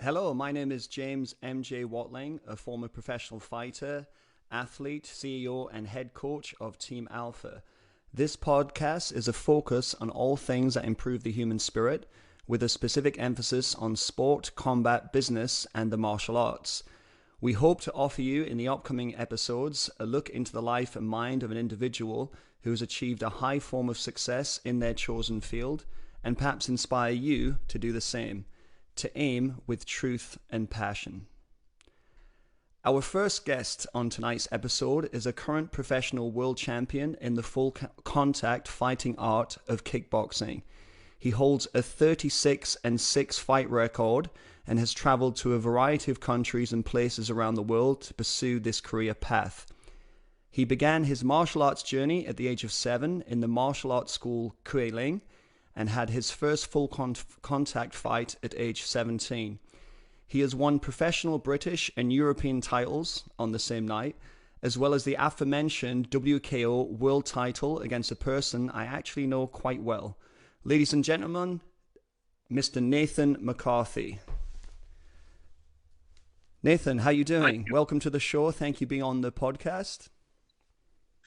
Hello, my name is James M.J. Watling, a former professional fighter, athlete, CEO, and head coach of Team Alpha. This podcast is a focus on all things that improve the human spirit, with a specific emphasis on sport, combat, business, and the martial arts. We hope to offer you in the upcoming episodes a look into the life and mind of an individual who has achieved a high form of success in their chosen field, and perhaps inspire you to do the same, to aim with truth and passion. Our first guest on tonight's episode is a current professional world champion in the full contact fighting art of kickboxing. He holds a 36-6 fight record and has traveled to a variety of countries and places around the world to pursue this career path. He began his martial arts journey at the age of 7 in the martial arts school Kuiling, and had his first full contact fight at age 17. He has won professional British and European titles on the same night, as well as the aforementioned WKO world title against a person I actually know quite well. Ladies and gentlemen, Mr. Nathan McCarthy. Nathan, how you doing? Welcome to the show. Thank you for being on the podcast.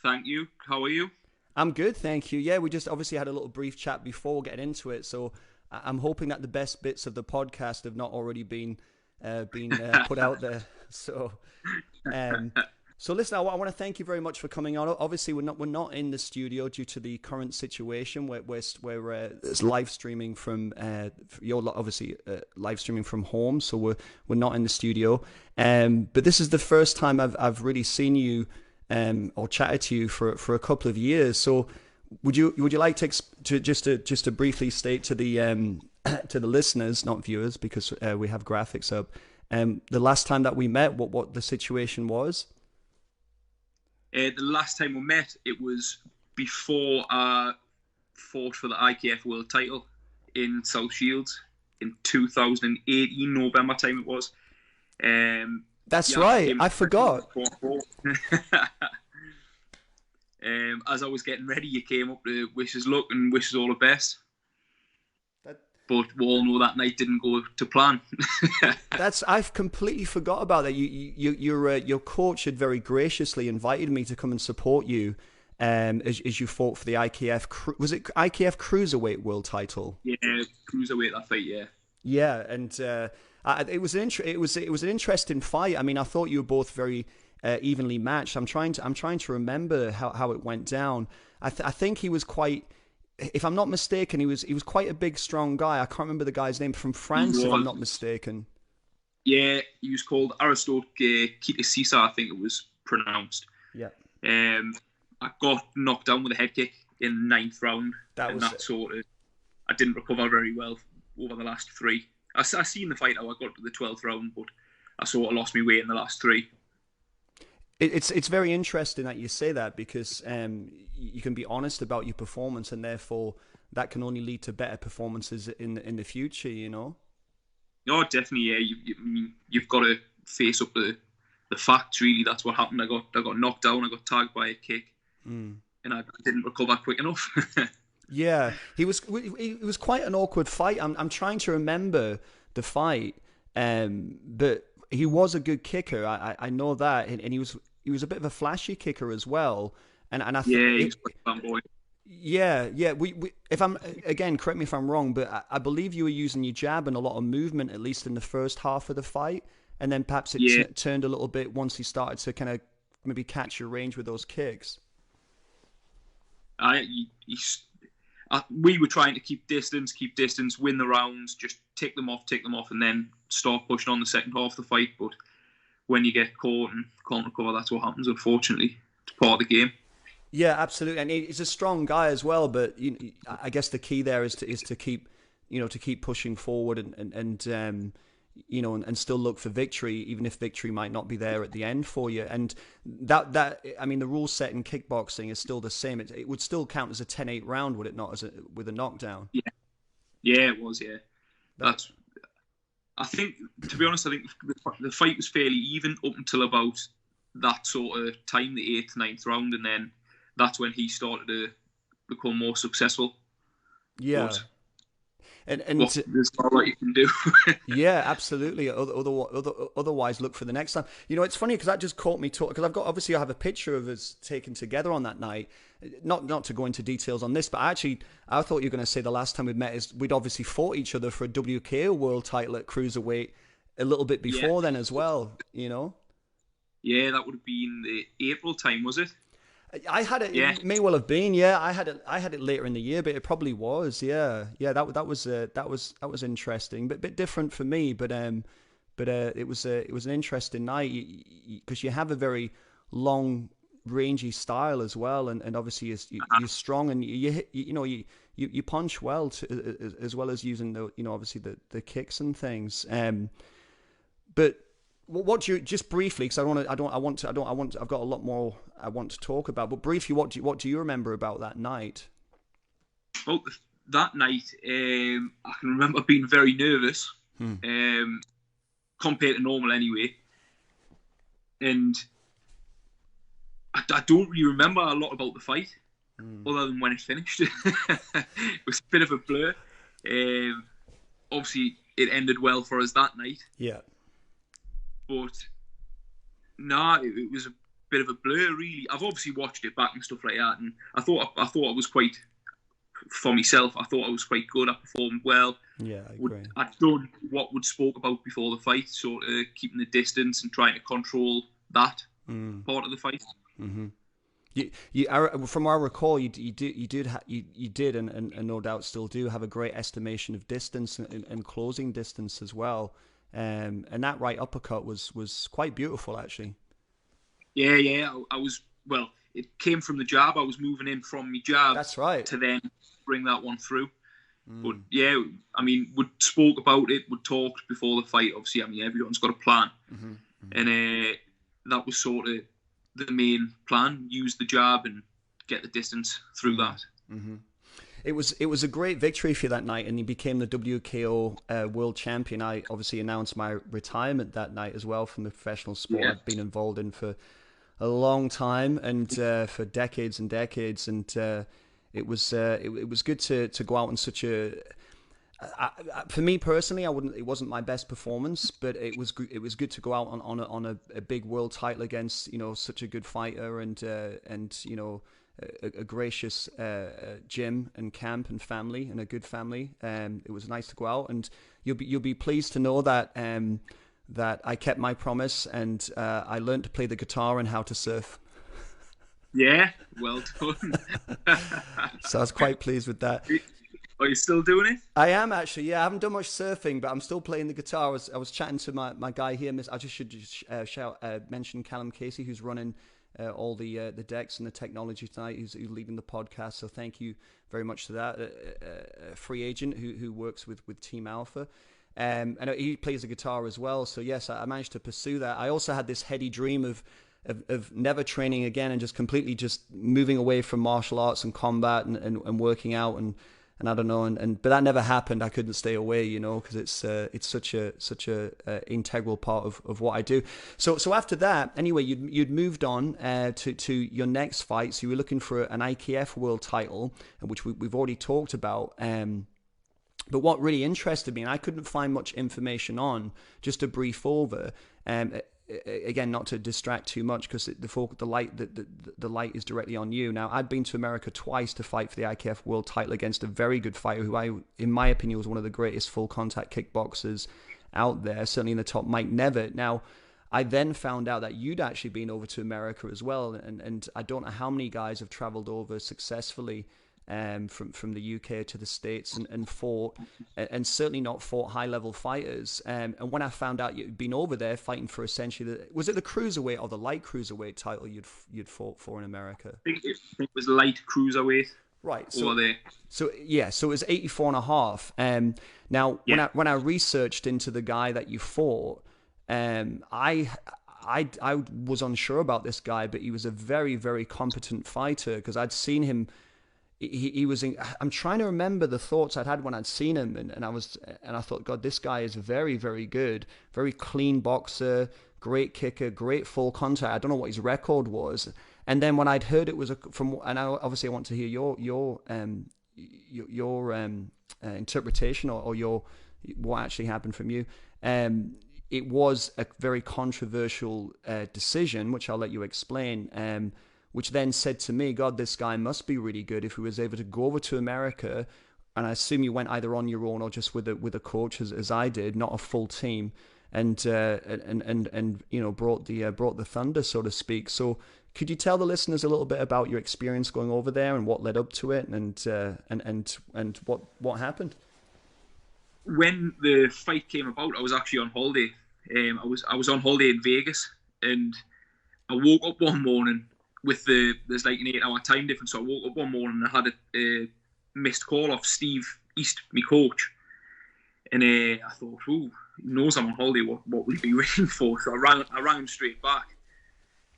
Thank you. How are you? I'm good, thank you. Yeah, we just obviously had a little brief chat before getting into it, so I'm hoping that the best bits of the podcast have not already been put out there. So listen, I want to thank you very much for coming on. Obviously, we're not in the studio due to the current situation where we're live streaming from you're obviously live streaming from home, so we're not in the studio. But this is the first time I've really seen you. Or chatted to you for a couple of years. So would you like to just briefly state to the listeners, not viewers, because we have graphics up, the last time that we met, what the situation was? The last time we met, it was before I fought for the IKF world title in South Shields in 2018 November time it was. That's right. I forgot. As I was getting ready, you came up to wish us luck and wish us all the best. But we all know that night didn't go to plan. I've completely forgot about that. Your coach had very graciously invited me to come and support you, as you fought for the IKF. Was it IKF cruiserweight world title? Yeah, cruiserweight that fight. Yeah. Yeah, and it was an interesting fight. I mean, I thought you were both very evenly matched. I'm trying to remember how it went down. I think he was quite, if I'm not mistaken, he was quite a big, strong guy. I can't remember the guy's name, from France, if I'm not mistaken. Yeah, he was called Aristote Kitasisa, I think it was pronounced. Yeah. I got knocked down with a head kick in the 9th round. I didn't recover very well over the last 3. I seen the fight how I got to the 12th round, but I sort of lost my weight in the last 3. It's very interesting that you say that, because you can be honest about your performance, and therefore that can only lead to better performances in the future, you know? Oh, definitely, yeah. You've got to face up the facts, really. That's what happened. I got knocked down, I got tagged by a kick, and I didn't recover quick enough. Yeah, it was quite an awkward fight. I'm trying to remember the fight, but he was a good kicker. I know that, and he was a bit of a flashy kicker as well. And I think he's quite a fun boy. Yeah. We if I'm, again, correct me if I'm wrong, but I believe you were using your jab and a lot of movement, at least in the first half of the fight, and then perhaps it turned a little bit once he started to kind of maybe catch your range with those kicks. We were trying to keep distance, win the rounds, just tick them off, and then start pushing on the second half of the fight. But when you get caught and can't recover, that's what happens, unfortunately. It's part of the game. Yeah, absolutely. And he's a strong guy as well, but I guess the key there is to keep pushing forward and still look for victory, even if victory might not be there at the end for you. And that I mean, the rule set in kickboxing is still the same. It would still count as a 10-8 round, would it not, with a knockdown? Yeah, it was. Yeah, I think, to be honest, the fight was fairly even up until about that sort of time, the 8th, 9th round, and then that's when he started to become more successful. Yeah. And Well, there's not a lot you can do. yeah, absolutely. Otherwise, look for the next time. You know, it's funny because that just caught me talking. Because I've got obviously I have a picture of us taken together on that night. Not to go into details on this, but I thought you were going to say the last time we'd met is we'd obviously fought each other for a WKO world title at cruiserweight a little bit Yeah, before then as well. You know. yeah, that would have been the April time, was it? I had it. Yeah, It may well have been. Yeah, I had it. I had it later in the year, but it probably was. Yeah, yeah. That was interesting, but a bit different for me. But it was an interesting night because you have a very long, rangy style as well, and obviously you're strong and you hit, you punch well as well as using the obviously the kicks and things. But what do you just briefly? Because I've got a lot more I want to talk about. But briefly, what do you remember about that night? well, that night, I can remember being very nervous, compared to normal anyway, and I don't really remember a lot about the fight, other than when it finished. It was a bit of a blur. Obviously, it ended well for us that night. Yeah. But no, it was a bit of a blur, really. I've obviously watched it back and stuff like that, and I thought I was quite, for myself, I thought I was quite good. I performed well. Yeah, I agree. I'd done what we'd spoke about before the fight, sort of keeping the distance and trying to control that part of the fight. Mm-hmm. From what I recall, you did, and no doubt still do have a great estimation of distance and closing distance as well. And that right uppercut was quite beautiful, actually. Yeah. I was, well, it came from the jab. I was moving in from my jab. That's right. To then bring that one through. But yeah, I mean, we spoke about it. We talked before the fight. Obviously, I mean, everyone's got a plan, and that was sort of the main plan. Use the jab and get the distance through that. It was a great victory for you that night, and you became the WKO world champion. I obviously announced my retirement that night as well from the professional sport I've been involved in for a long time and for decades and decades. And it was good to go out in such a. For me personally, it wasn't my best performance, but it was good to go out on a big world title against such a good fighter and a gracious gym and camp and family and a good family. It was nice to go out, and you'll be pleased to know that that I kept my promise and I learned to play the guitar and how to surf. Yeah, well done. So I was quite pleased with that. Are you still doing it? I am actually, yeah. I haven't done much surfing, but I'm still playing the guitar. I was chatting to my guy here. I should mention Callum Casey, who's running all the decks and the technology tonight, who's leading the podcast. So thank you very much to that. A free agent who works with Team Alpha. And he plays the guitar as well. So yes, I managed to pursue that. I also had this heady dream of never training again and just completely just moving away from martial arts and combat and working out and I don't know, but that never happened. I couldn't stay away, because it's such a integral part of what I do. So after that, anyway, you'd moved on to your next fight. So you were looking for an IKF world title, which we've already talked about. But what really interested me, and I couldn't find much information on, just a brief over. Again, not to distract too much because the light is directly on you. Now, I'd been to America twice to fight for the IKF world title against a very good fighter who in my opinion, was one of the greatest full contact kickboxers out there, certainly in the top, Mike Nevitt. Now, I then found out that you'd actually been over to America as well, and I don't know how many guys have traveled over successfully from the UK to the States and fought, and certainly not fought high-level fighters. And when I found out you'd been over there fighting for essentially, was it the cruiserweight or the light cruiserweight title you'd fought for in America? I think it was light cruiserweight. Right. So it was 84 and a half. Now, when I researched into the guy that you fought, I was unsure about this guy, but he was a very, very competent fighter because I'd seen him. He was I'm trying to remember the thoughts I'd had when I'd seen him, and I thought, God, this guy is very, very good, very clean boxer, great kicker, great full contact. I don't know what his record was, and then when I'd heard it was and I obviously want to hear your interpretation or your what actually happened from you. It was a very controversial decision, which I'll let you explain. Which then said to me, God, this guy must be really good if he was able to go over to America. And I assume you went either on your own or just with a coach, as I did, not a full team, and you know, brought the thunder, so to speak. So could you tell the listeners a little bit about your experience going over there and what led up to it, and what happened? When the fight came about, I was actually on holiday. I was on holiday in Vegas, and I woke up one morning with there's like an 8-hour time difference. So I woke up one morning and I had a missed call off Steve East, my coach, and I thought, "Ooh, he knows I'm on holiday. What will he be waiting for?" So I rang him straight back,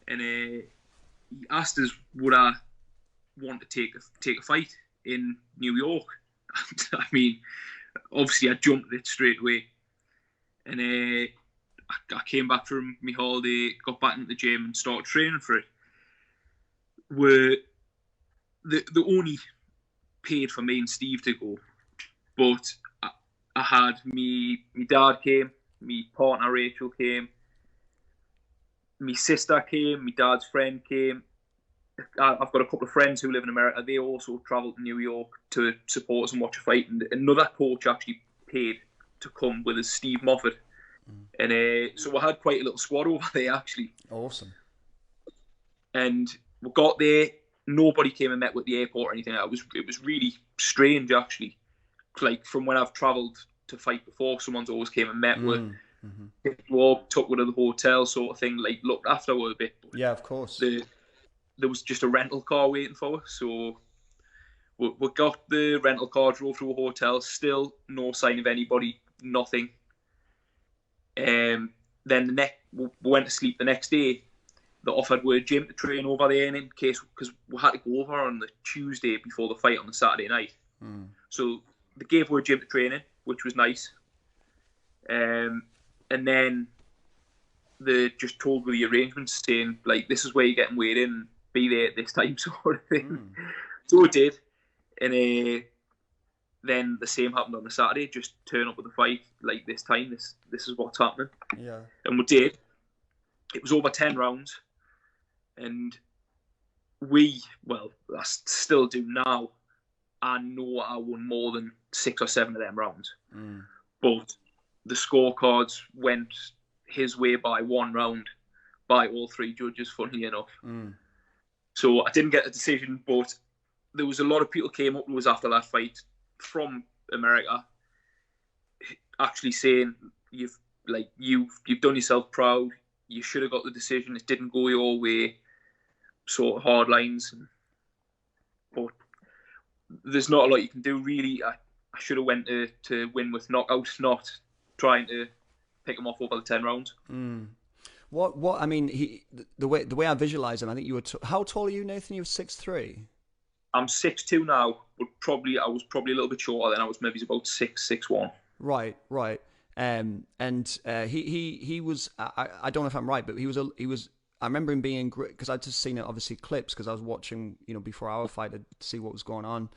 and he asked us would I want to take a fight in New York. I mean, obviously I jumped at it straight away, and I came back from my holiday, got back into the gym and started training for it. Were the only paid for me and Steve to go, but I had me dad came, my partner Rachel came, my sister came, my dad's friend came. I've got a couple of friends who live in America. They also travelled to New York to support us and watch a fight. And another coach actually paid to come with us, Steve Moffat. And so we had quite a little squad over there, actually. Awesome. And we got there. Nobody came and met with the airport or anything. It was really strange, actually. Like, from when I've travelled to fight before, someone's always came and met with. Picked you up, took you to the hotel, sort of thing. Like, looked after her a bit. But yeah, of course. There was just a rental car waiting for us, so we got the rental car, drove to a hotel. Still no sign of anybody, nothing. Then we went to sleep the next day. They offered we a gym to train over there, and in case, because we had to go over on the Tuesday before the fight on the Saturday night. So they gave we a gym to train in, which was nice. And then they just told me the arrangements, saying like, this is where you're getting weighed in. Be there at this time, sort of thing. So it did, and then the same happened on the Saturday. Just turn up with the fight like this time. This is what's happening. Yeah, and we did. It was over 10 rounds, and I still do now. I know I won more than 6 or 7 of them rounds, but the scorecards went his way by 1 round by all 3 judges. Funnily enough. So I didn't get a decision, but there was a lot of people came up to us after that fight from America, actually saying you've done yourself proud. You should have got the decision. It didn't go your way. Sort of hard lines, but there's not a lot you can do really. I should have went to win with knockout, not trying to pick him off over the 10 rounds. What I mean, the way I visualize him, I think you were. How tall are you, Nathan? You were 6'3". I'm 6'2" now, but I was probably a little bit shorter then. I was maybe about 6'1". Right. He was. I don't know if I'm right, but he was. I remember him being great because I'd just seen it, obviously, clips because I was watching, before our fight to see what was going on,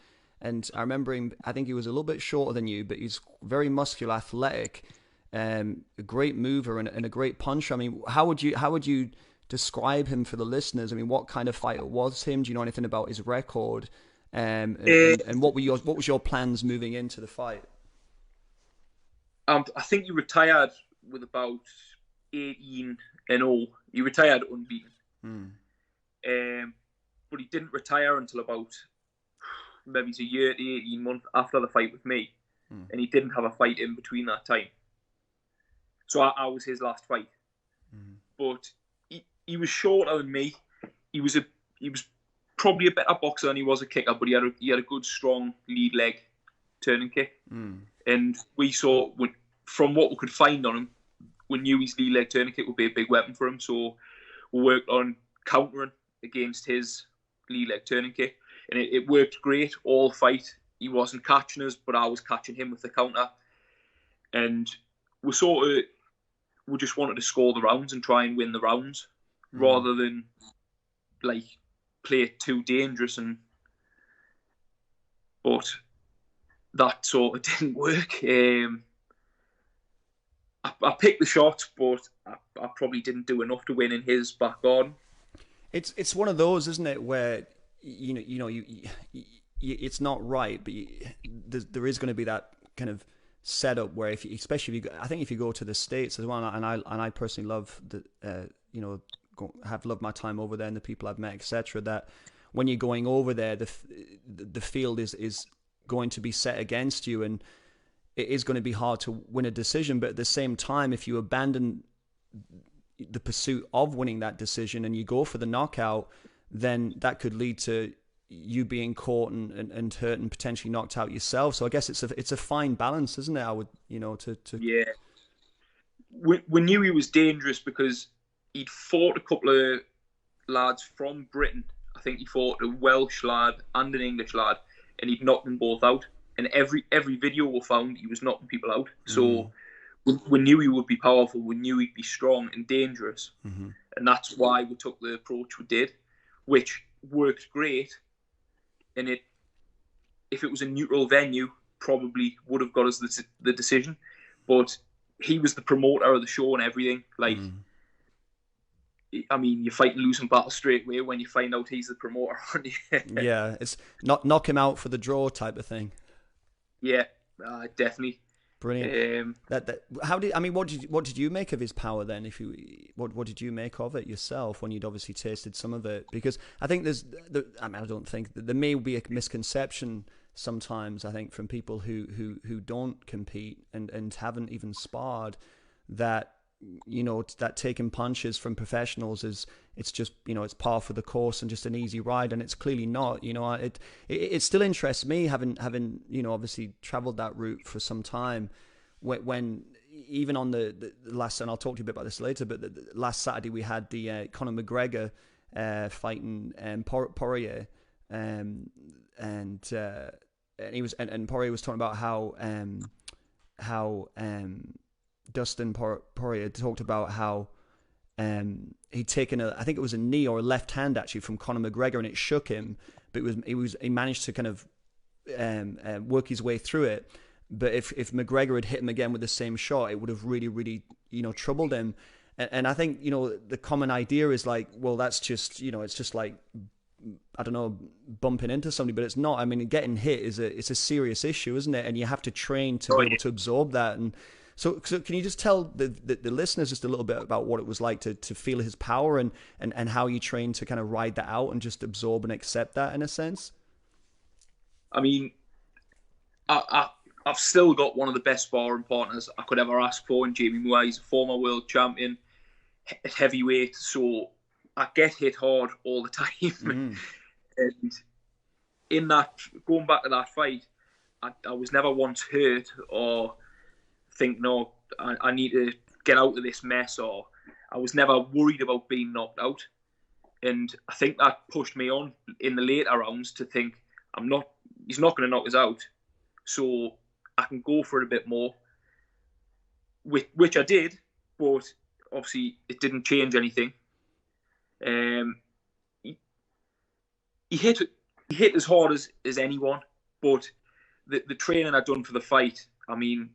and I remember him. I think he was a little bit shorter than you, but he's very muscular, athletic. A great mover and a great puncher. I mean, how would you describe him for the listeners? I mean, what kind of fighter was him? Do you know anything about his record? And what was your plans moving into the fight? I think he retired with about 18-0. He retired unbeaten. But he didn't retire until about maybe a year to 18 months after the fight with me, and he didn't have a fight in between that time. So I was his last fight. But he was shorter than me. He was probably a better boxer than he was a kicker, but he had a good, strong lead leg turning kick. And we saw, from what we could find on him, we knew his lead leg turning kick would be a big weapon for him. So we worked on countering against his lead leg turning kick. And it worked great all fight. He wasn't catching us, but I was catching him with the counter. And we just wanted to score the rounds and try and win the rounds rather than play it too dangerous. But that sort of didn't work. I picked the shots, but I probably didn't do enough to win in his back garden. It's one of those, isn't it, where it's not right, but there is going to be that kind of setup where if you, especially if you, I think if you go to the States as well, and I personally love have loved my time over there and the people I've met, etc. That when you're going over there, the field is going to be set against you, and it is going to be hard to win a decision. But at the same time, if you abandon the pursuit of winning that decision and you go for the knockout, then that could lead to you being caught and hurt and potentially knocked out yourself. So I guess it's a fine balance, isn't it? I would, to yeah. We knew he was dangerous because he'd fought a couple of lads from Britain. I think he fought a Welsh lad and an English lad, and he'd knocked them both out. And every video we found, he was knocking people out. So we knew he would be powerful. We knew he'd be strong and dangerous. Mm-hmm. And that's why we took the approach we did, which worked great. And if it was a neutral venue, probably would have got us the decision. But he was the promoter of the show and everything. Like, I mean, you fight and losing battle straight away when you find out he's the promoter, aren't you? Yeah, it's not knock him out for the draw type of thing. Yeah, definitely. Brilliant. What did you make of his power then? What did you make of it yourself when you'd obviously tasted some of it? Because I think I don't think there may be a misconception sometimes, I think, from people who don't compete and haven't even sparred, that that taking punches from professionals it's just it's par for the course and just an easy ride, and it's clearly not. It still interests me, having obviously traveled that route for some time, when even on the last, and I'll talk to you a bit about this later, but the last Saturday we had the Conor McGregor fighting Poirier, and Poirier was talking about how Dustin Poirier talked about how he'd taken I think it was a knee or a left hand actually from Conor McGregor, and it shook him, but he managed to kind of work his way through it. But if McGregor had hit him again with the same shot, it would have really, really troubled him. And I think the common idea is like, well, that's just it's just like, I don't know, bumping into somebody, but it's not. I mean, getting hit it's a serious issue, isn't it? And you have to train to be able to absorb that. And so can you just tell the listeners just a little bit about what it was like to feel his power and how you trained to kind of ride that out and just absorb and accept that in a sense? I mean, I've still got one of the best sparring partners I could ever ask for in Jamie Moore. He's a former world champion at heavyweight, so I get hit hard all the time. And in that, going back to that fight, I was never once hurt or think, no, I need to get out of this mess, or I was never worried about being knocked out. And I think that pushed me on in the later rounds to think, he's not going to knock us out, so I can go for it a bit more, which I did, but obviously it didn't change anything. He hit as hard as anyone, but the training I'd done for the fight, I mean,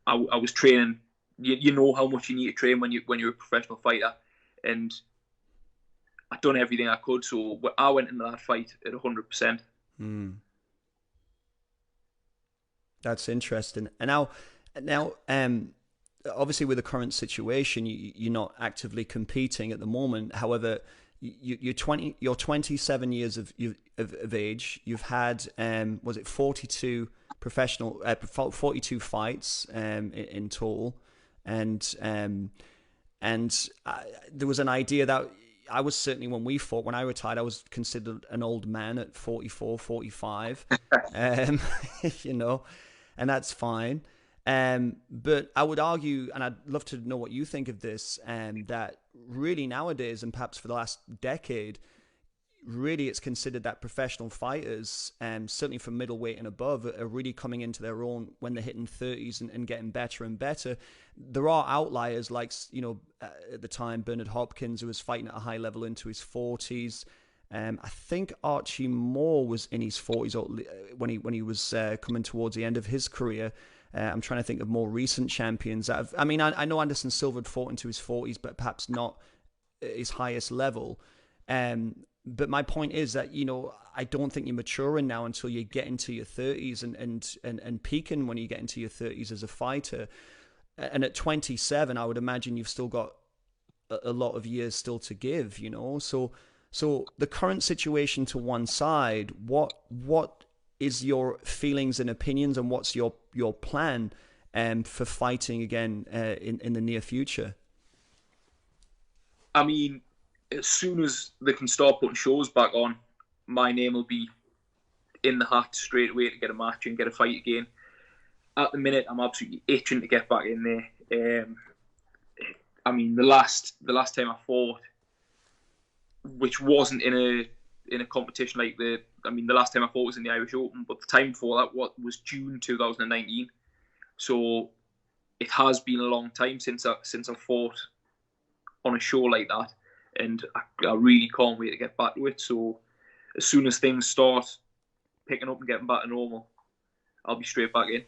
I was training. You know how much you need to train when you're a professional fighter, and I'd done everything I could. So I went into that fight at 100%. That's interesting. And now, obviously with the current situation, you're not actively competing at the moment. However, you're 27 years of age. You've had was it 42 professional 42 fights in total, and there was an idea that I was certainly, when I retired, I was considered an old man at 44, 45, and that's fine. But I would argue, and I'd love to know what you think of this, that really nowadays, and perhaps for the last decade, really it's considered that professional fighters, certainly from middleweight and above, are really coming into their own when they're hitting 30s and getting better and better. There are outliers like, at the time, Bernard Hopkins, who was fighting at a high level into his 40s. I think Archie Moore was in his 40s when he was coming towards the end of his career. I'm trying to think of more recent champions. I know Anderson Silva had fought into his 40s, but perhaps not his highest level. But my point is that, I don't think you're maturing now until you get into your 30s and peaking when you get into your 30s as a fighter. And at 27, I would imagine you've still got a lot of years still to give, So the current situation to one side, what is your feelings and opinions, and what's your plan for fighting again in the near future? I mean, as soon as they can start putting shows back on, my name will be in the hat straight away to get a match and get a fight again. At the minute, I'm absolutely itching to get back in there. I mean, the last time I fought, which wasn't in a competition like the last time I fought was in the Irish Open, but the time before that was June 2019. So it has been a long time since I fought on a show like that, and I really can't wait to get back to it. So as soon as things start picking up and getting back to normal, I'll be straight back in,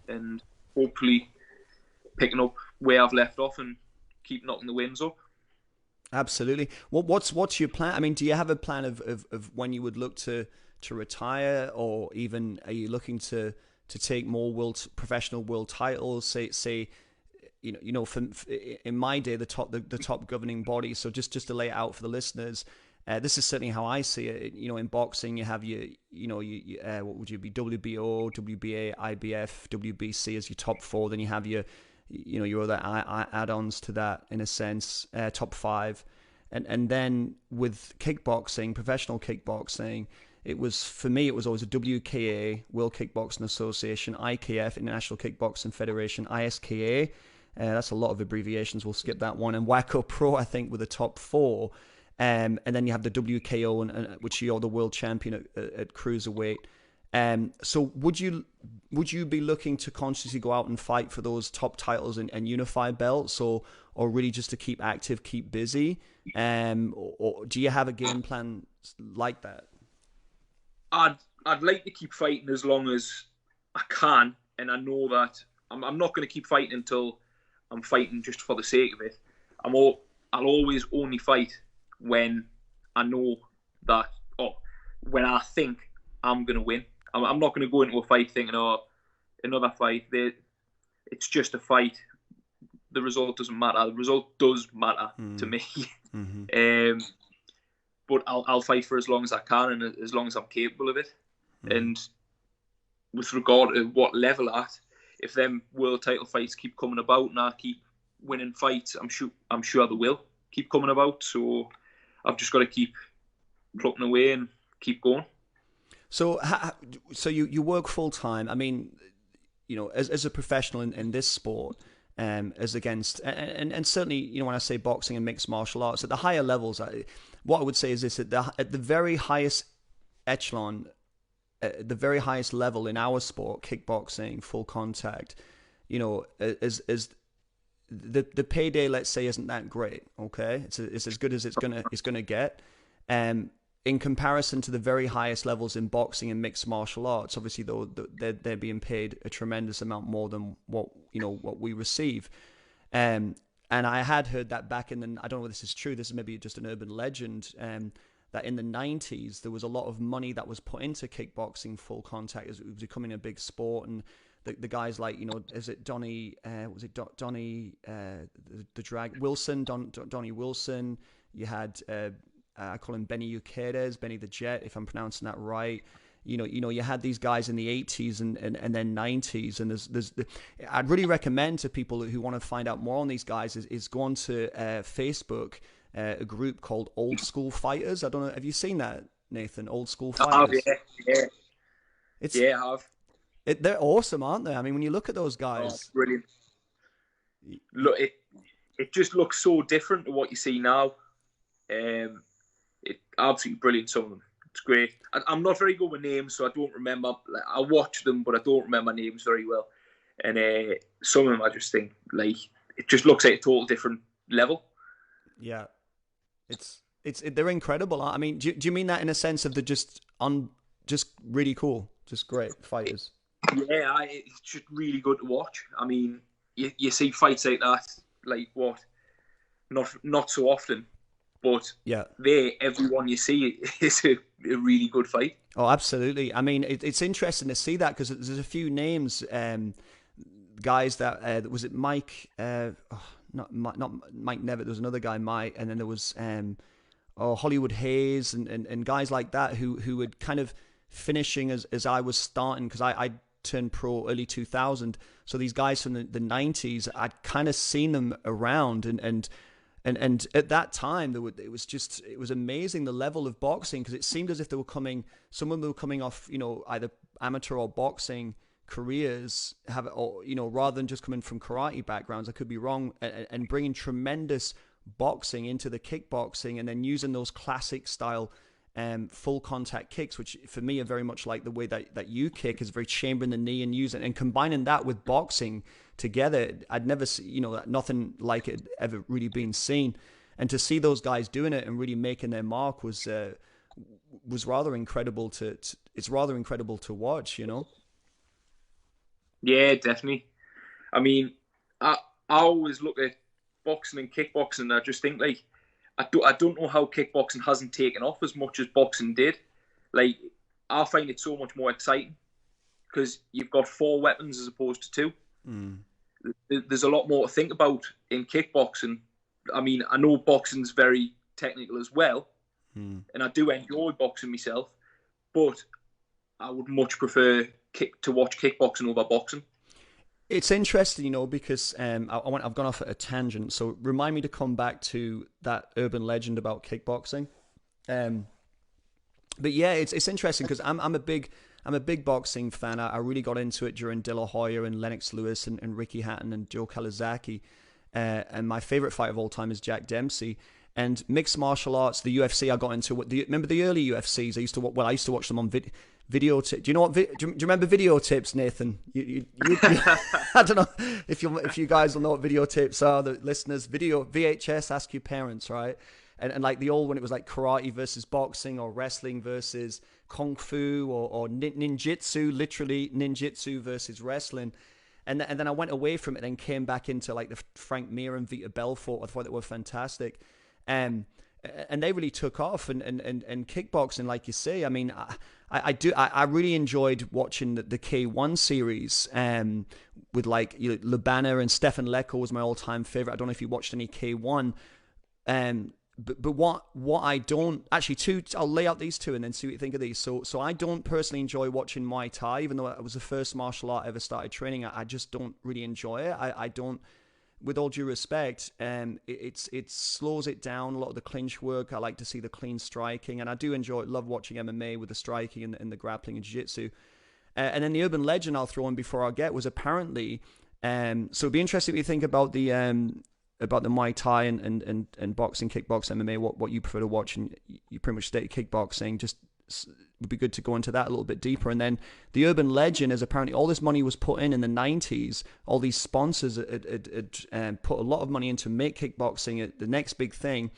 and hopefully picking up where I've left off and keep knocking the wins up. Absolutely. What's your plan? I mean, do you have a plan of when you would look to retire, or even are you looking to take more professional world titles? Say, in my day, the top governing body. So just to lay it out for the listeners, this is certainly how I see it. In boxing, you have what would you be? WBO, WBA, IBF, WBC as your top four. Then you have your other add-ons to that, in a sense, top five. And then with kickboxing, professional kickboxing, for me, it was always a WKA, World Kickboxing Association, IKF, International Kickboxing Federation, ISKA. That's a lot of abbreviations. We'll skip that one. And WACO Pro, I think, were the top four. And then you have the WKO, which you're the world champion at cruiserweight. So would you be looking to consciously go out and fight for those top titles and unify belts, or really just to keep active, keep busy? Or do you have a game plan like that? I'd like to keep fighting as long as I can, and I know that I'm not going to keep fighting until I'm fighting just for the sake of it. I'll always only fight when I know that, or when I think I'm going to win. I'm not going to go into a fight thinking, another fight. It's just a fight. The result doesn't matter. The result does matter to me. Mm-hmm. But I'll fight for as long as I can and as long as I'm capable of it. Mm-hmm. And with regard to what level at, if them world title fights keep coming about and I keep winning fights, I'm sure they will keep coming about. So I've just got to keep plucking away and keep going. So you work full time. I mean, as a professional in this sport, as against, and certainly, when I say boxing and mixed martial arts, at the higher levels, what I would say is this: at the very highest echelon, at the very highest level in our sport, kickboxing, full contact, as the payday, let's say, isn't that great. Okay, it's as good as it's gonna get. In comparison to the very highest levels in boxing and mixed martial arts, obviously though they're being paid a tremendous amount more than what we receive. And I had heard that back in I don't know if this is true. This is maybe just an urban legend. That in the 90s there was a lot of money that was put into kickboxing full contact as it was becoming a big sport, and the guys like is it Donnie? Was it Donnie? The drag Wilson, Donnie Wilson. You had. I call him Benny Uquedes, Benny the Jet, if I'm pronouncing that right. You had these guys in the 80s and then 90s, and I'd really recommend to people who want to find out more on these guys is go on to Facebook, a group called Old School Fighters. I don't know, have you seen that, Nathan? Old School Fighters. Yeah. I have. They're awesome, aren't they? I mean, when you look at those guys, brilliant. Look, it just looks so different to what you see now. It's absolutely brilliant, some of them. It's great. I'm not very good with names, so I don't remember. I watch them, but I don't remember names very well. And some of them, I just think, it just looks like a total different level. Yeah, They're incredible. I mean, do you mean that in a sense of they're just really cool, just great fighters? Yeah, it's just really good to watch. I mean, you see fights like that, like what, not so often, but Yeah. everyone you see is a really good fight. Oh, absolutely. I mean, it's interesting to see that because there's a few names, guys that was it Mike? Not Mike Nevitt. There was another guy, Mike, and then there was Hollywood Hayes and guys like that who would kind of finishing as I was starting because I turned pro early 2000. So these guys from the 90s, I'd kind of seen them around and at that time it was amazing the level of boxing because it seemed as if some of them were coming off either amateur or boxing careers rather than just coming from karate backgrounds. I could be wrong, and bringing tremendous boxing into the kickboxing and then using those classic style full contact kicks, which for me are very much like the way that you kick, is very chambering the knee and using and combining that with boxing together. I'd never see, nothing like it ever really been seen. And to see those guys doing it and really making their mark was rather incredible it's rather incredible to watch, Yeah, definitely. I mean, I always look at boxing and kickboxing, and I just think like I don't know how kickboxing hasn't taken off as much as boxing did. Like, I find it so much more exciting because you've got 4 weapons as opposed to 2. Mm. There's a lot more to think about in kickboxing. I mean, I know boxing's very technical as well, and I do enjoy boxing myself, but I would much prefer to watch kickboxing over boxing. It's interesting, because I've gone off at a tangent. So remind me to come back to that urban legend about kickboxing. But yeah, it's interesting because I'm a big boxing fan. I really got into it during De La Hoya and Lennox Lewis and Ricky Hatton and Joe Kawasaki. And my favorite fight of all time is Jack Dempsey. And mixed martial arts, the UFC, I got into. Remember the early UFCs? I used to watch them on video tip. Do you know what? Do you remember video tips, Nathan? I don't know if you guys will know what video tips are. The listeners, video VHS. Ask your parents, right? And like the old one, it was like karate versus boxing or wrestling versus kung fu or ninjutsu, literally ninjutsu versus wrestling. And then I went away from it and came back into like the Frank Mir and Vita Belfort. I thought they were fantastic. And they really took off and kickboxing, like you say. I mean, I really enjoyed watching the K1 series with like Lubana and Stefan Lecko was my all-time favorite. I don't know if you watched any K1. But what I don't actually I'll lay out these two and then see what you think of these. So I don't personally enjoy watching Muay Thai, even though it was the first martial art I ever started training. I just don't really enjoy it. I don't. With all due respect, it slows it down a lot of the clinch work. I like to see the clean striking, and I do love watching MMA with the striking and the grappling and jiu-jitsu. And then the urban legend I'll throw in before I get was apparently. So it'd be interesting if you think about the Muay Thai and boxing, kickboxing, MMA. What you prefer to watch, and you pretty much stated kickboxing. Just would be good to go into that a little bit deeper. And then the urban legend is apparently all this money was put in the 90s. All these sponsors had put a lot of money into make kickboxing the next big thing.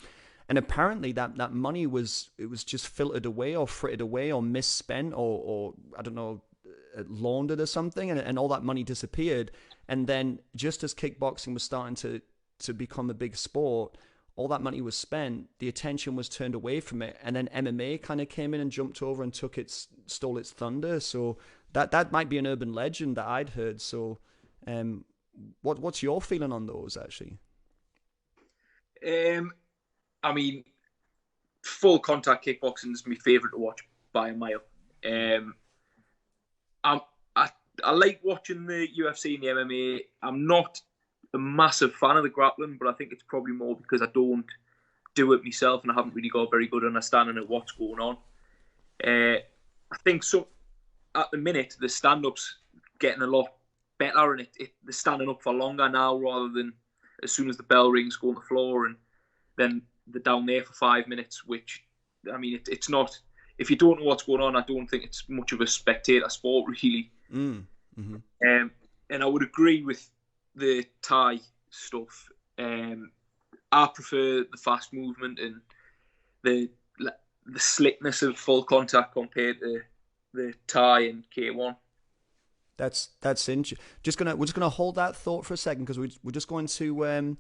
And apparently that money was just filtered away or frittered away or misspent or I don't know, laundered or something. And all that money disappeared. And then just as kickboxing was starting to become a big sport, all that money was spent, the attention was turned away from it, and then MMA kind of came in and jumped over and stole its thunder. So that might be an urban legend that I'd heard. So what's your feeling on those, actually? I mean, full contact kickboxing is my favourite to watch by a mile. I like watching the UFC and the MMA. I'm not a massive fan of the grappling, but I think it's probably more because I don't do it myself and I haven't really got a very good understanding of what's going on. I think at the minute the stand-up's getting a lot better, and they're standing up for longer now rather than as soon as the bell rings go on the floor and then they're down there for 5 minutes, which, I mean, it's not, if you don't know what's going on, I don't think it's much of a spectator sport really. Mm-hmm. And I would agree with the Thai stuff. I prefer the fast movement and the slickness of full contact compared to the Thai and K1. That's interesting. We're just gonna hold that thought for a second, because we're just going to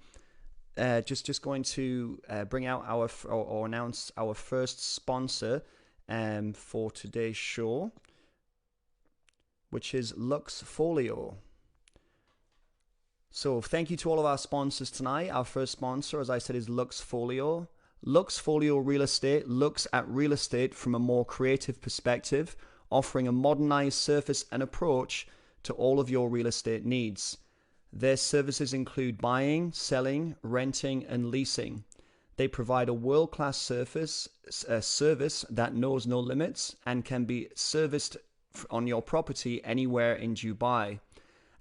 bring out or announce our first sponsor for today's show, which is Luxfolio. So thank you to all of our sponsors tonight. Our first sponsor, as I said, is Luxfolio. Luxfolio Real Estate looks at real estate from a more creative perspective, offering a modernized surface and approach to all of your real estate needs. Their services include buying, selling, renting, and leasing. They provide a world-class service that knows no limits and can be serviced on your property anywhere in Dubai.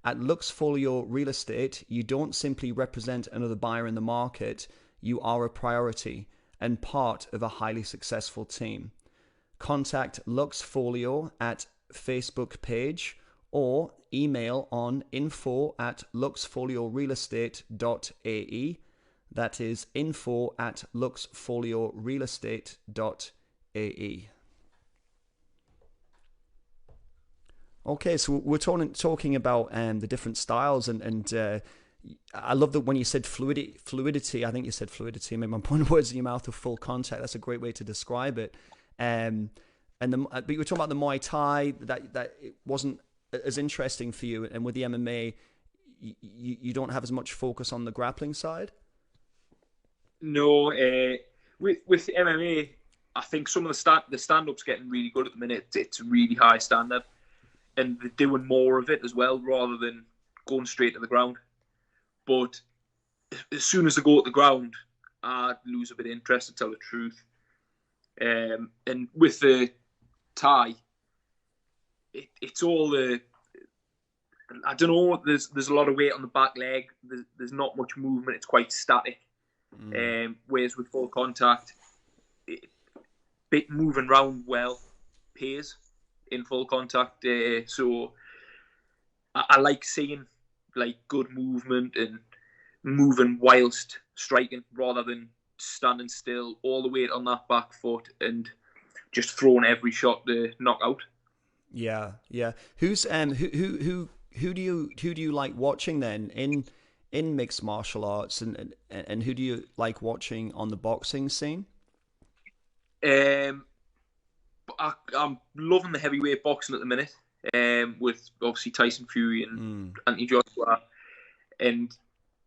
At Luxfolio Real Estate, you don't simply represent another buyer in the market, you are a priority and part of a highly successful team. Contact Luxfolio at Facebook page or email on info@luxfoliorealestate.ae. That is info@luxfoliorealestate.ae. Okay, so we're talking about the different styles, and I love that when you said fluidity. I think you said fluidity. I made my point of words in your mouth of full contact. That's a great way to describe it. But you were talking about the Muay Thai, that it wasn't as interesting for you, and with the MMA, you don't have as much focus on the grappling side. No, with MMA, I think some of the stand-up's getting really good at the minute. It's a really high standard, and they're doing more of it as well, rather than going straight to the ground. But as soon as they go to the ground, I lose a bit of interest, to tell the truth. And with the Thai, it's all I don't know. There's a lot of weight on the back leg. There's not much movement. It's quite static. Whereas with full contact, bit moving around well pays in full contact. So I like seeing like good movement and moving whilst striking, rather than standing still, all the weight on that back foot and just throwing every shot to knock out. Yeah. Who's who do you like watching then in mixed martial arts, and who do you like watching on the boxing scene? I'm loving the heavyweight boxing at the minute, with obviously Tyson Fury and Anthony Joshua, and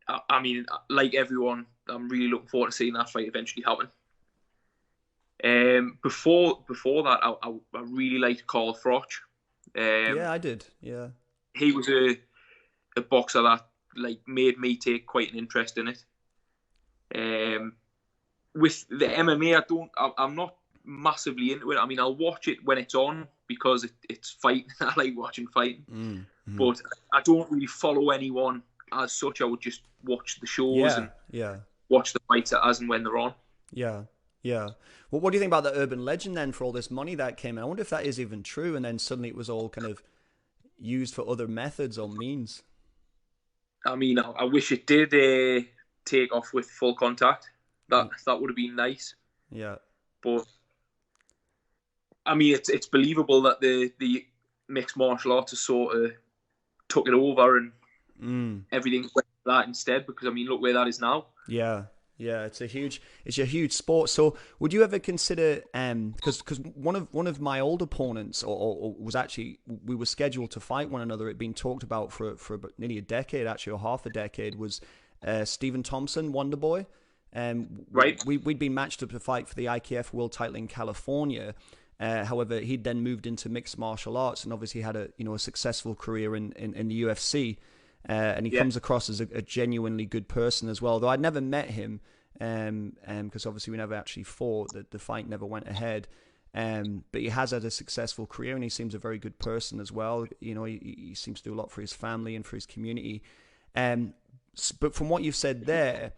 I mean, like everyone, I'm really looking forward to seeing that fight eventually happen. Before that, I really liked Carl Froch. Yeah, I did. Yeah, he was a boxer that like made me take quite an interest in it. With the MMA, I'm not massively into it. I mean, I'll watch it when it's on because it's fighting. I like watching fighting, but I don't really follow anyone as such. I would just watch the shows and watch the fights as and when they're on. Yeah. Well, what do you think about the urban legend then, for all this money that came in? I wonder if that is even true, and then suddenly it was all kind of used for other methods or means. I mean, I wish it did take off with full contact. That would have been nice. Yeah. But I mean, it's believable that the mixed martial arts has sort of took it over and everything went to that instead. Because I mean, look where that is now. Yeah, it's a huge sport. So, would you ever consider because one of my old opponents, or was actually, we were scheduled to fight one another. It'd been talked about for about nearly a decade, actually, or half a decade. Was Stephen Thompson, Wonderboy. Right. We'd been matched up to fight for the IKF world title in California. However, he'd then moved into mixed martial arts and obviously had a successful career in the UFC. And he comes across as a genuinely good person as well. Though I'd never met him, because obviously we never actually fought. The fight never went ahead. But he has had a successful career, and he seems a very good person as well. He seems to do a lot for his family and for his community. But from what you've said there,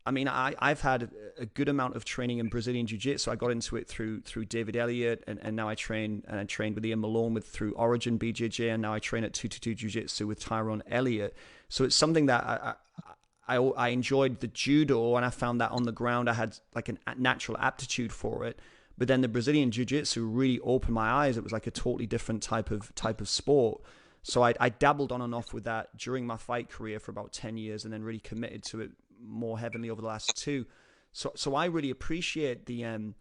I mean, I've had a good amount of training in Brazilian Jiu-Jitsu. I got into it through David Elliott, and now I trained with Ian Malone through Origin BJJ, and now I train at 222 Jiu-Jitsu with Tyrone Elliott. So it's something that I enjoyed the judo, and I found that on the ground I had like a natural aptitude for it. But then the Brazilian jiu-jitsu really opened my eyes. It was like a totally different type of sport. So I dabbled on and off with that during my fight career for about 10 years, and then really committed to it more heavily over the last 2. So I really appreciate the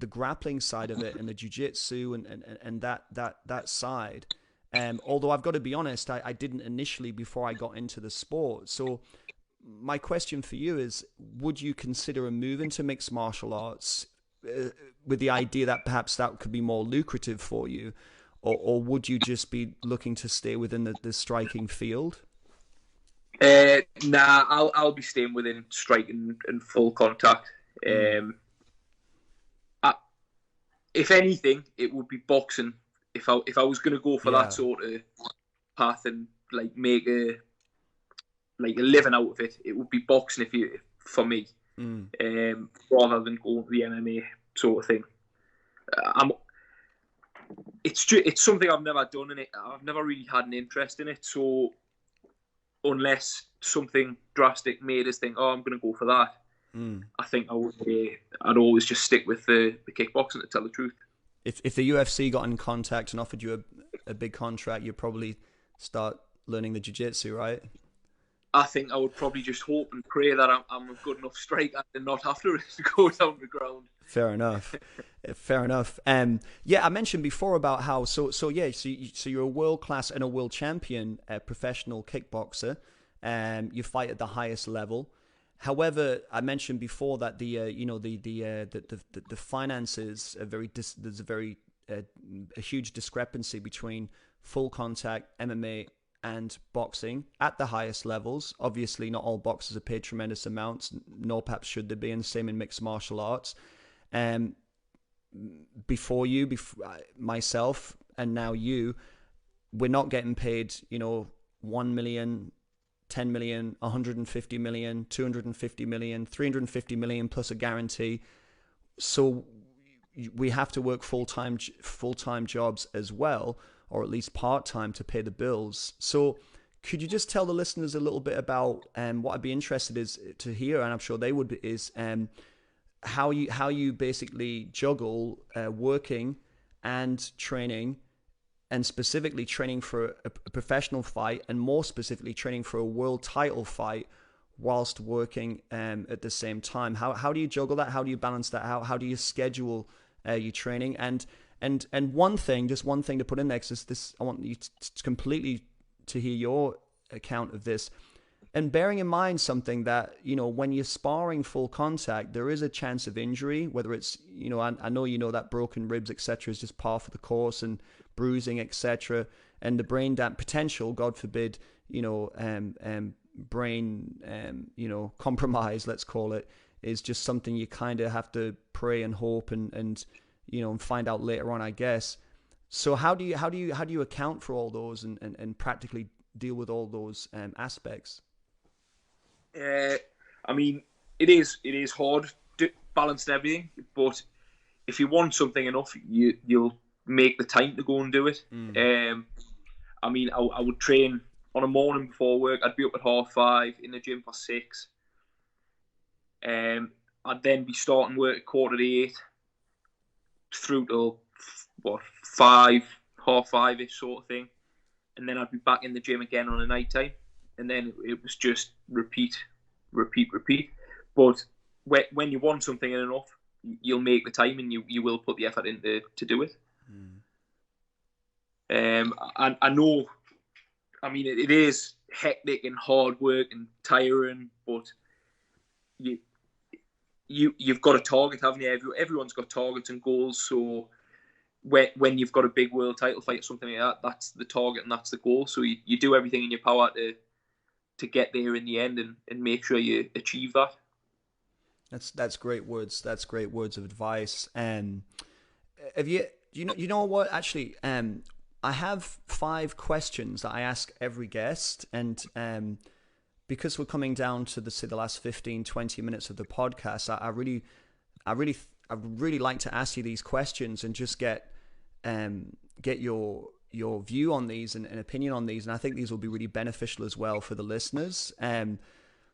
grappling side of it, and the jiu-jitsu and that side. Although I've got to be honest, I didn't initially before I got into the sport. So my question for you is, would you consider a move into mixed martial arts with the idea that perhaps that could be more lucrative for you? Or would you just be looking to stay within the striking field? Nah, I'll be staying within striking and full contact. If anything, it would be boxing. If I was going to go for that sort of path and like make a living out of it, it would be boxing for me, rather than going to the MMA sort of thing. It's something I've never done, and I've never really had an interest in it. So unless something drastic made us think, oh, I'm going to go for that, I think I'd always just stick with the kickboxing, to tell the truth. If the UFC got in contact and offered you a big contract, you'd probably start learning the jiu-jitsu, right? I think I would probably just hope and pray that I'm a good enough striker and not have to go down the ground. Fair enough. Fair enough. I mentioned before about how so you're a world class and a world champion professional kickboxer. You fight at the highest level. However, I mentioned before that the finances are there's a huge discrepancy between full contact MMA and boxing at the highest levels. Obviously, not all boxers are paid tremendous amounts, nor perhaps should they be, and the same in mixed martial arts. Before myself, and now you, we're not getting paid, 1 million, 10 million, 150 million, 250 million, 350 million plus a guarantee. So we have to work full-time jobs as well, or at least part-time, to pay the bills. So could you just tell the listeners a little bit about what I'd be interested to hear, and I'm sure they would be, is how you basically juggle working and training, and specifically training for a professional fight, and more specifically training for a world title fight whilst working at the same time. How do you juggle that? How do you balance that? How do you schedule your training? And one thing to put in there, because this, I want you to completely to hear your account of this. And bearing in mind something that, when you're sparring full contact, there is a chance of injury, whether it's, I know that broken ribs, etc., is just par for the course, and bruising, etc. And the brain potential, God forbid, brain, compromise, let's call it, is just something you kind of have to pray and hope and find out later on, I guess. So how do you account for all those and practically deal with all those aspects? I mean, it is hard to balance everything, but if you want something enough, you'll make the time to go and do it. I mean, I would train on a morning before work. I'd be up at 5:30 in the gym for 6. I'd then be starting work at 7:45 through till 5, 5:30ish sort of thing, and then I'd be back in the gym again on a night time. And then it was just repeat. But when you want something enough, you'll make the time, and you will put the effort in to do it. And I know, I mean, it is hectic and hard work and tiring, but you've got a target, haven't you? Everyone's got targets and goals. So when you've got a big world title fight or something like that, that's the target and that's the goal. So you do everything in your power to get there in the end and make sure you achieve that. That's great words. That's great words of advice. Have you know what, actually, I have 5 questions that I ask every guest, and because we're coming down to the last 15-20 minutes of the podcast, I really like to ask you these questions and just get your view on these and opinion on these, and I think these will be really beneficial as well for the listeners.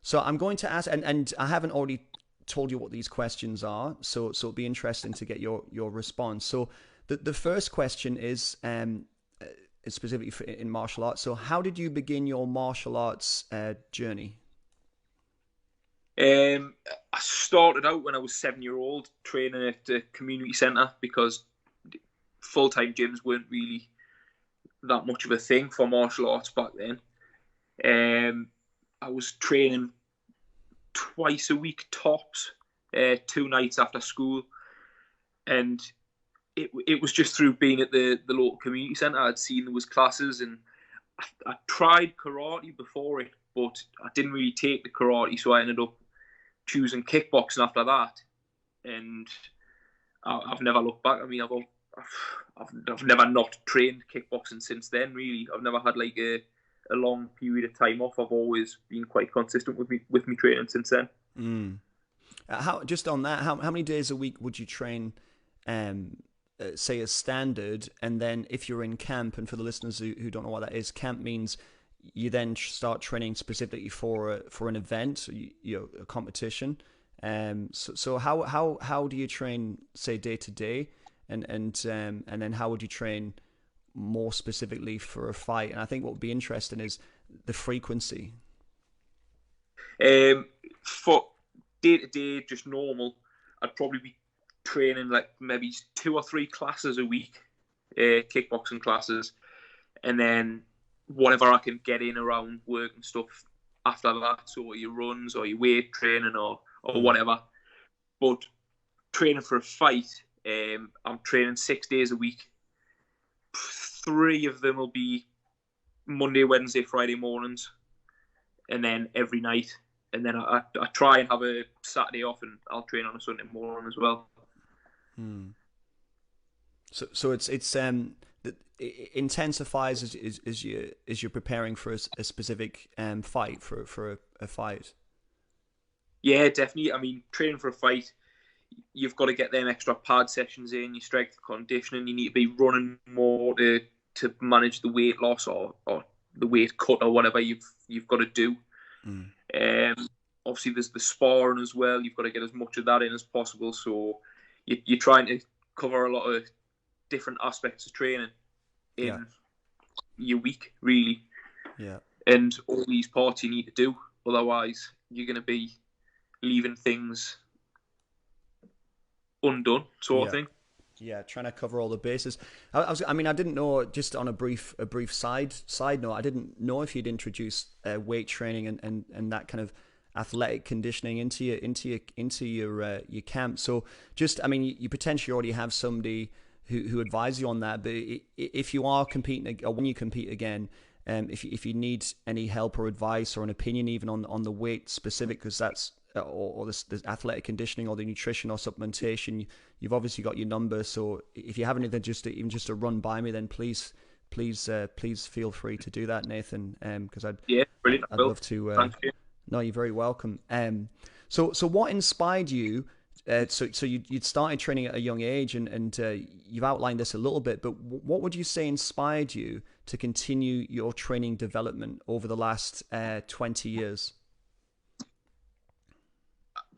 So I'm going to ask, and I haven't already told you what these questions are, so it'll be interesting to get your response. So the first question is specifically in martial arts. So how did you begin your martial arts journey? I started out when I was 7 year old training at the community centre because full-time gyms weren't really that much of a thing for martial arts back then. I was training twice a week tops, 2 nights after school, and it was just through being at the local community centre. I'd seen there was classes, and I tried karate before it, but I didn't really take the karate, so I ended up choosing kickboxing after that, and I've never looked back. I mean, I've never not trained kickboxing since then. Really, I've never had like a long period of time off. I've always been quite consistent with me training since then. Mm. How just on that? How many days a week would you train? Say a standard, and then if you're in camp, and for the listeners who don't know what that is, camp means you then start training specifically for an event, a competition. So how do you train, say, day to day, and then how would you train more specifically for a fight? And I think what would be interesting is the frequency. For day to day, just normal, I'd probably be training like maybe 2 or 3 classes a week, kickboxing classes, and then whatever I can get in around work and stuff after that, so your runs or your weight training or whatever. But training for a fight, I'm training 6 days a week. 3 of them will be Monday, Wednesday, Friday mornings, and then every night. And then I try and have a Saturday off, and I'll train on a Sunday morning as well. Hmm. So it intensifies as you're preparing for a specific fight for a fight. Yeah, definitely. I mean, training for a fight, you've got to get them extra pad sessions in, your strength conditioning. You need to be running more to manage the weight loss or the weight cut or whatever you've got to do. Obviously, there's the sparring as well. You've got to get as much of that in as possible. So you're trying to cover a lot of different aspects of training in your week, really. Yeah. And all these parts you need to do. Otherwise, you're going to be leaving things undone, sort of thing. Yeah, trying to cover all the bases. I mean, I didn't know. Just on a brief side note, I didn't know if you'd introduced weight training and that kind of athletic conditioning into your camp. So, just, I mean, you potentially already have somebody who advise you on that. But if you are competing, or when you compete again, if you need any help or advice or an opinion even on the weight specific, because that's or the athletic conditioning or the nutrition or supplementation, you've obviously got your number. So if you have anything even just to run by me, then please feel free to do that, Nathan. Because I'd love to. Thank you. No, you're very welcome. So what inspired you? So you'd started training at a young age, and you've outlined this a little bit. But what would you say inspired you to continue your training development over the last 20 years?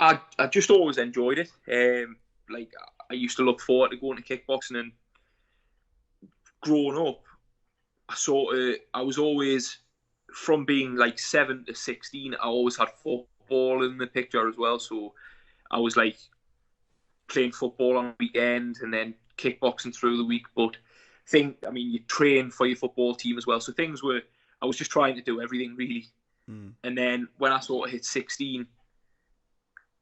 I just always enjoyed it. Like, I used to look forward to going to kickboxing, and growing up, I was always, from being like 7 to 16, I always had football in the picture as well. So I was like playing football on the weekend and then kickboxing through the week. But you train for your football team as well. So I was just trying to do everything really. And then when I sort of hit 16,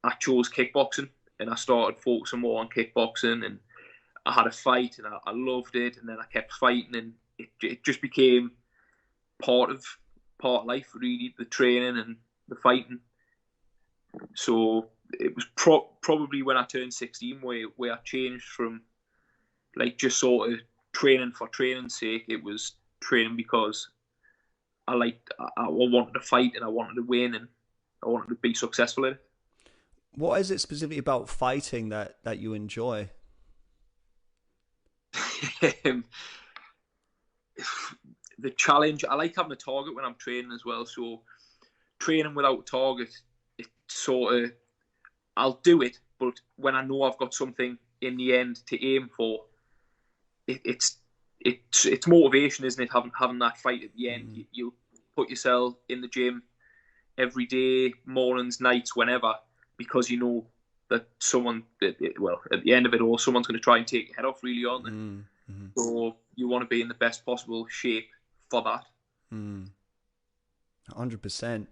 I chose kickboxing, and I started focusing more on kickboxing, and I had a fight, and I loved it, and then I kept fighting, and it just became part of life, really, the training and the fighting. So it was probably when I turned 16 where I changed from like just sort of training for training's sake. It was training because I wanted to fight, and I wanted to win, and I wanted to be successful in it. What is it specifically about fighting that you enjoy? The challenge. I like having a target when I'm training as well. So training without a target, it sort of, I'll do it, but when I know I've got something in the end to aim for, it's motivation, isn't it? Having that fight at the end, you put yourself in the gym every day, mornings, nights, whenever, because you know that someone, well, at the end of it all, someone's going to try and take your head off, really, aren't they? Mm-hmm. So you want to be in the best possible shape for that. 100%.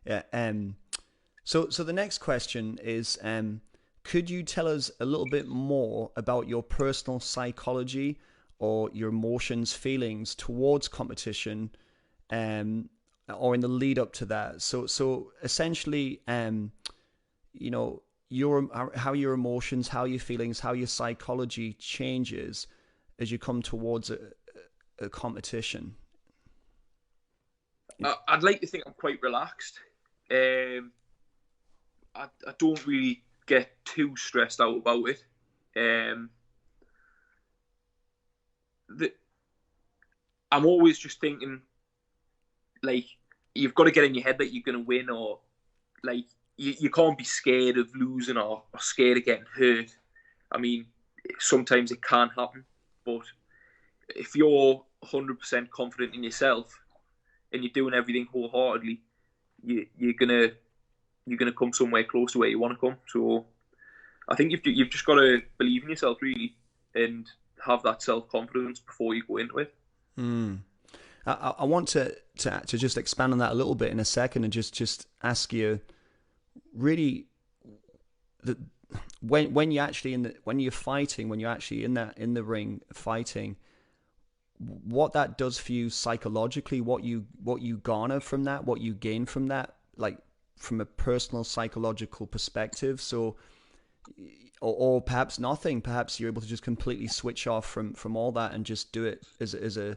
Yeah. So the next question is, could you tell us a little bit more about your personal psychology or your emotions, feelings towards competition, or in the lead up to that? So essentially, you know, how your emotions, how your feelings, how your psychology changes as you come towards a competition. I'd like to think I'm quite relaxed. I don't really get too stressed out about it. I'm always just thinking, like, you've got to get in your head that you're going to win, or like you can't be scared of losing or scared of getting hurt. I mean, sometimes it can happen, but if you're 100% confident in yourself and you're doing everything wholeheartedly, you're gonna come somewhere close to where you want to come. So I think you've just got to believe in yourself, really, and have that self-confidence before you go into it. I want to just expand on that a little bit in a second, and just ask you, really, when you're actually when you're fighting, when you're actually in the ring fighting, what that does for you psychologically, what you garner from that, what you gain from that, like from a personal psychological perspective. So, or perhaps nothing. Perhaps you're able to just completely switch off from all that and just do it as a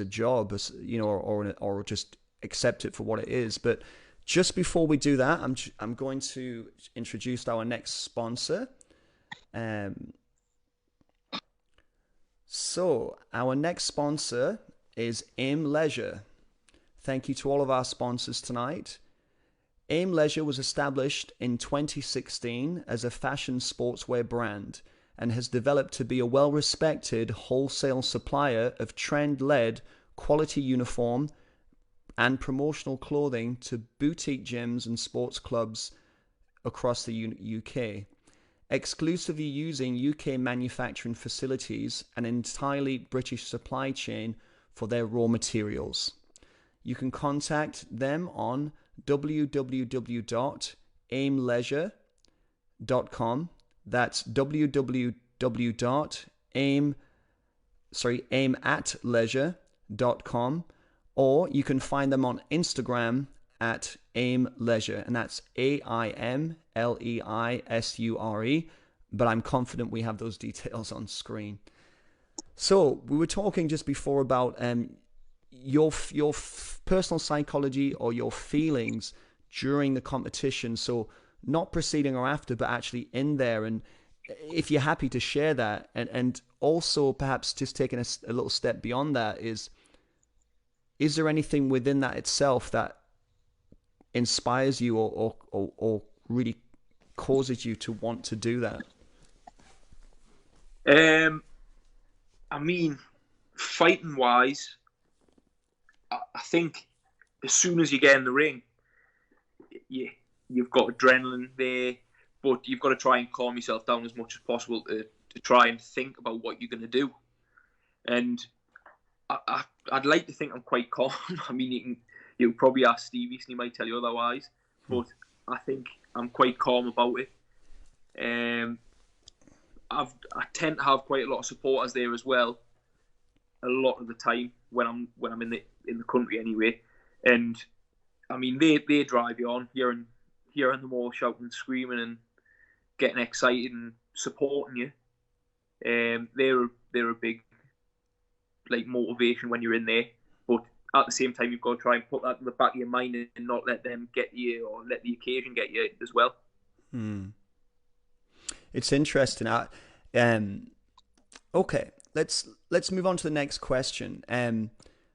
job, you know, or just accept it for what it is. But just before we do that, I'm going to introduce our next sponsor. So our next sponsor is Aim Leisure. Thank you to all of our sponsors tonight. Aim Leisure was established in 2016 as a fashion sportswear brand and has developed to be a well-respected wholesale supplier of trend-led quality uniform and promotional clothing to boutique gyms and sports clubs across the UK. Exclusively using UK manufacturing facilities and entirely British supply chain for their raw materials. You can contact them on www.aimleisure.com. That's www.aimatleisure.com, or you can find them on Instagram at Aim Leisure, and that's AIMLEISURE, but I'm confident we have those details on screen. So we were talking just before about your personal psychology or your feelings during the competition. So not preceding or after, but actually in there. And if you're happy to share that, and also perhaps just taking a little step beyond that, is there anything within that itself that inspires you or really causes you to want to do that? I mean, fighting wise, I think as soon as you get in the ring, you've got adrenaline there, but you've got to try and calm yourself down as much as possible to try and think about what you're going to do. And I'd like to think I'm quite calm. I mean, you can probably ask Stevie, and he might tell you otherwise. But I think I'm quite calm about it. I tend to have quite a lot of supporters there as well. A lot of the time when I'm in the country anyway, and I mean they drive you on. Hearing them all shouting and screaming and getting excited and supporting you. They're a big motivation when you're in there. But at the same time, you've got to try and put that in the back of your mind and not let them get you, or let the occasion get you as well. It's interesting. Okay, let's move on to the next question.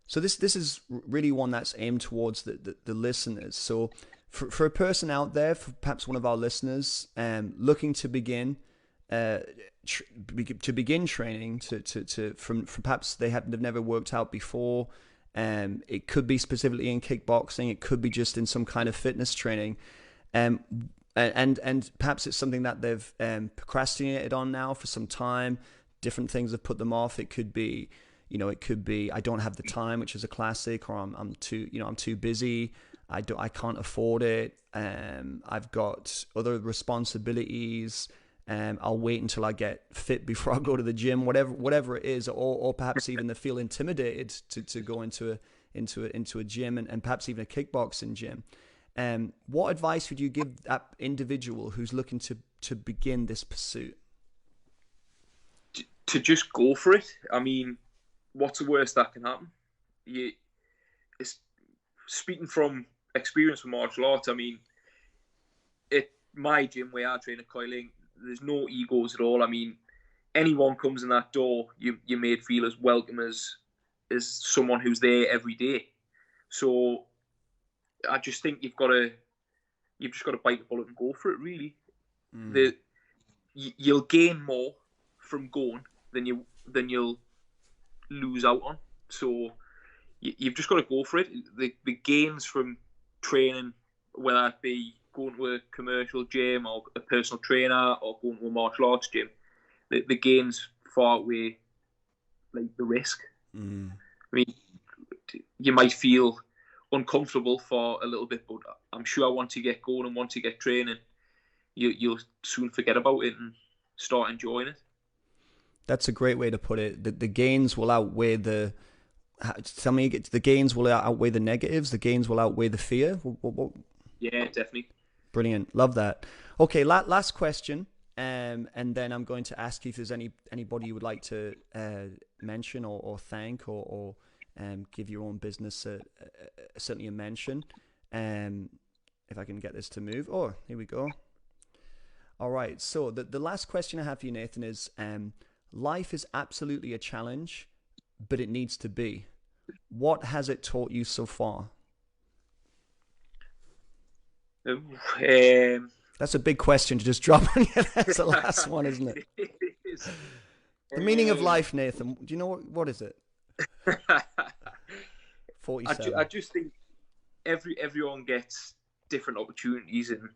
So this is really one that's aimed towards the listeners. So for a person out there, for perhaps one of our listeners, looking to begin to begin training from perhaps they've never worked out before. It could be specifically in kickboxing. It could be just in some kind of fitness training. And perhaps it's something that they've procrastinated on now for some time. Different things have put them off. It could be, I don't have the time, which is a classic, or I'm too busy. I can't afford it. I've got other responsibilities. I'll wait until I get fit before I go to the gym. Whatever it is, or perhaps even they feel intimidated to go into a gym and perhaps even a kickboxing gym. What advice would you give that individual who's looking to begin this pursuit? To just go for it. I mean, what's the worst that can happen? It's speaking from experience with martial arts. I mean, at my gym where I train at Coiling, there's no egos at all. I mean, anyone comes in that door, you're made feel as welcome as someone who's there every day. So I just think you've just got to bite the bullet and go for it. Really, you'll gain more from going than you'll lose out on. So you've just got to go for it. The gains from training, whether it be going to a commercial gym or a personal trainer or going to a martial arts gym, the gains far outweigh like the risk. I mean, you might feel uncomfortable for a little bit, but I'm sure once you get going and once you get training, you'll soon forget about it and start enjoying it. That's a great way to put it. The gains will outweigh the. Tell me, the gains will outweigh the negatives. The gains will outweigh the fear. Yeah, definitely. Brilliant, love that. Okay, last question, and then I'm going to ask you if there's anybody you would like to mention or thank or give your own business certainly a mention. If I can get this to move. Oh, here we go. All right. So the last question I have for you, Nathan, is life is absolutely a challenge, but it needs to be. What has it taught you so far? That's a big question to just drop on you. That's the last one, isn't it? It is. The meaning of life, Nathan. Do you know what is it? 47. I just think everyone gets different opportunities, and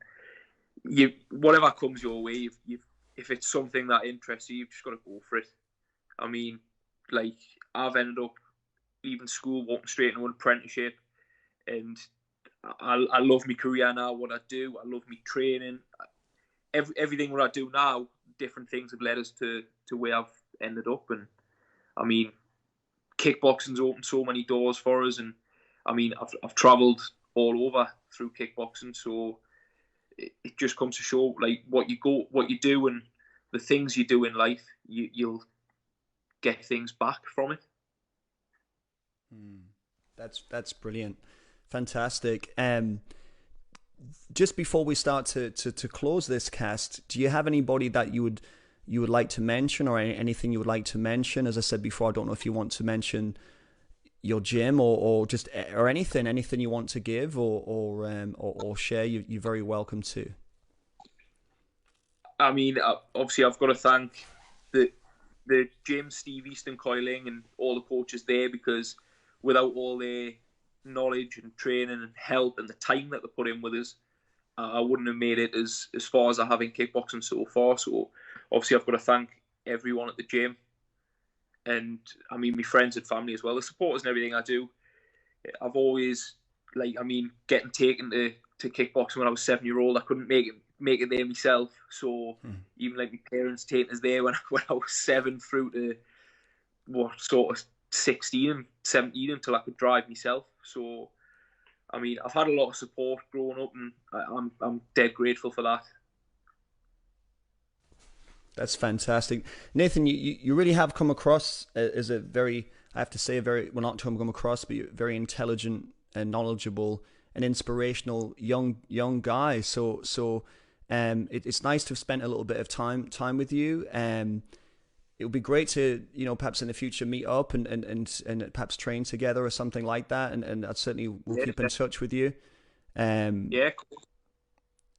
whatever comes your way, if it's something that interests you, you've just got to go for it. I mean, like, I've ended up leaving school, walking straight into an apprenticeship, and I love my career now, what I do. I love me training. Everything what I do now, different things have led us to where I've ended up. And I mean, kickboxing's opened so many doors for us. And I mean, I've travelled all over through kickboxing. So it just comes to show, like, what you do and the things you do in life, you'll get things back from it. That's brilliant. Fantastic. Just before we start to close this cast, do you have anybody that you would like to mention, or anything you would like to mention? As I said before, I don't know if you want to mention your gym or just or anything you want to give or share. You're very welcome to. I mean, obviously, I've got to thank the gym, Steve Easton Coiling, and all the coaches there, because without all their knowledge and training and help and the time that they put in with us, I wouldn't have made it as far as I have in kickboxing so far. So obviously I've got to thank everyone at the gym, and I mean my friends and family as well, the supporters and everything I do. I've always, getting taken to kickboxing when I was 7-year-old, I couldn't make it there myself. So even like my parents taking us there when I was 7 through to what sort of 16 and 17 until I could drive myself. So I mean, I've had a lot of support growing up, and I'm dead grateful for that. That's fantastic, Nathan. You really have come across as a very, I have to say, not come across, but you're very intelligent and knowledgeable and inspirational young guy. So it's nice to have spent a little bit of time with you. it would be great to, perhaps in the future meet up and perhaps train together or something like that. And I certainly will keep in touch with you. Yeah, cool.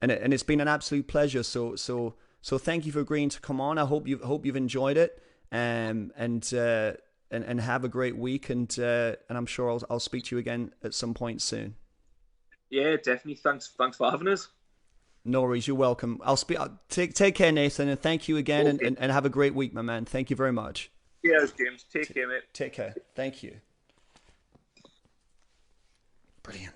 And it's been an absolute pleasure. So thank you for agreeing to come on. I hope you've enjoyed it. And have a great week. And I'm sure I'll speak to you again at some point soon. Yeah, definitely. Thanks for having us. No worries, you're welcome. Take care, Nathan, and thank you again, Okay. and have a great week, my man. Thank you very much. Cheers, James. Take care, mate. Take care. Thank you. Brilliant.